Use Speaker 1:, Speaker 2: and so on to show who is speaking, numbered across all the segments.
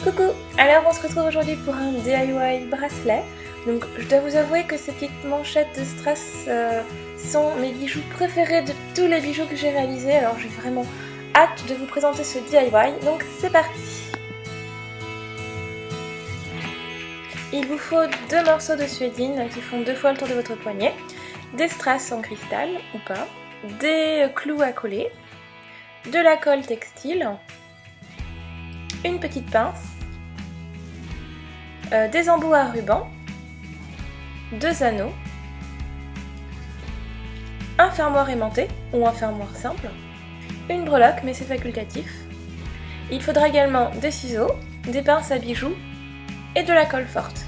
Speaker 1: Coucou! Alors on se retrouve aujourd'hui pour un DIY bracelet. Donc je dois vous avouer que ces petites manchettes de strass sont mes bijoux préférés de tous les bijoux que j'ai réalisés. Alors j'ai vraiment hâte de vous présenter ce DIY. Donc c'est parti! Il vous faut 2 morceaux de suédine qui font 2 fois le tour de votre poignet, des strass en cristal ou pas, des clous à coller, de la colle textile, une petite pince, des embouts à ruban, 2 anneaux, un fermoir aimanté ou un fermoir simple, une breloque mais c'est facultatif. Il faudra également des ciseaux, des pinces à bijoux et de la colle forte.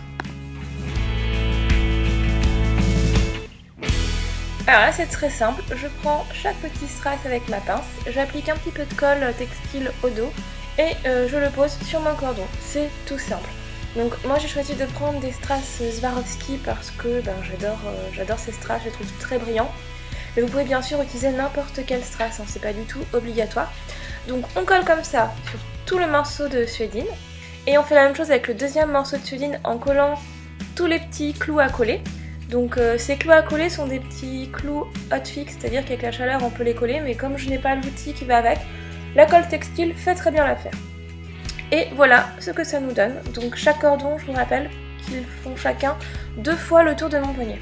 Speaker 1: Alors là c'est très simple, je prends chaque petit strass avec ma pince, j'applique un petit peu de colle textile au dos et je le pose sur mon cordon, c'est tout simple. Donc moi j'ai choisi de prendre des strass Swarovski parce que j'adore ces strass, je les trouve très brillants. Mais vous pouvez bien sûr utiliser n'importe quel strass, hein, c'est pas du tout obligatoire. Donc on colle comme ça sur tout le morceau de suédine. Et on fait la même chose avec le deuxième morceau de suédine en collant tous les petits clous à coller. Donc ces clous à coller sont des petits clous hot fix, c'est-à-dire qu'avec la chaleur on peut les coller, mais comme je n'ai pas l'outil qui va avec, la colle textile fait très bien l'affaire. Et voilà ce que ça nous donne. Donc chaque cordon, je vous rappelle qu'ils font chacun 2 fois le tour de mon poignet.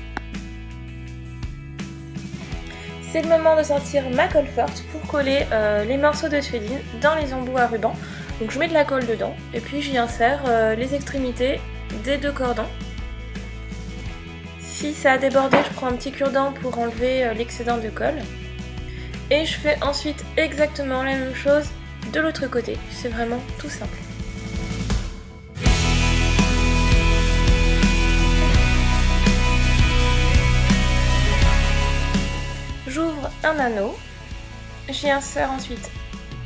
Speaker 1: C'est le moment de sortir ma colle forte pour coller les morceaux de suédine dans les embouts à ruban. Donc je mets de la colle dedans et puis j'y insère les extrémités des 2 cordons. Si ça a débordé, je prends un petit cure-dent pour enlever l'excédent de colle. Et je fais ensuite exactement la même chose de l'autre côté. C'est vraiment tout simple. J'ouvre un anneau. J'y insère ensuite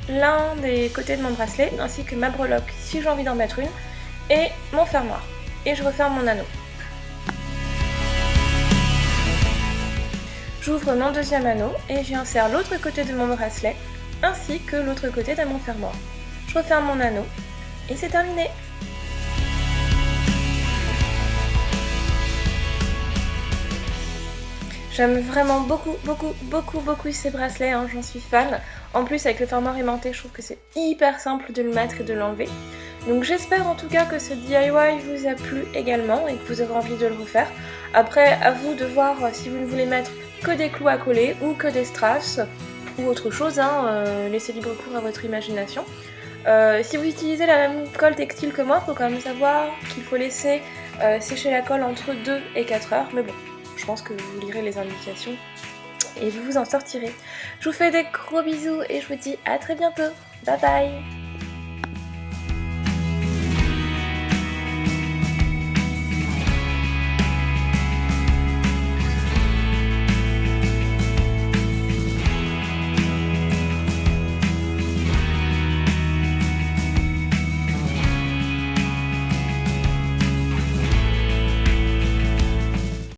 Speaker 1: l'un des côtés de mon bracelet, ainsi que ma breloque si j'ai envie d'en mettre une, et mon fermoir. Et je referme mon anneau. J'ouvre mon deuxième anneau et j'y insère l'autre côté de mon bracelet ainsi que l'autre côté de mon fermoir. Je referme mon anneau et c'est terminé. J'aime vraiment beaucoup ces bracelets, hein, j'en suis fan. En plus avec le fermoir aimanté, je trouve que c'est hyper simple de le mettre et de l'enlever. Donc j'espère en tout cas que ce DIY vous a plu également et que vous aurez envie de le refaire. Après, à vous de voir si vous ne voulez mettre que des clous à coller ou que des strass ou autre chose, hein, laissez libre cours à votre imagination. Si vous utilisez la même colle textile que moi, il faut quand même savoir qu'il faut laisser sécher la colle entre 2 et 4 heures, mais bon, je pense que vous lirez les indications et vous vous en sortirez. Je vous fais des gros bisous et je vous dis à très bientôt. Bye bye!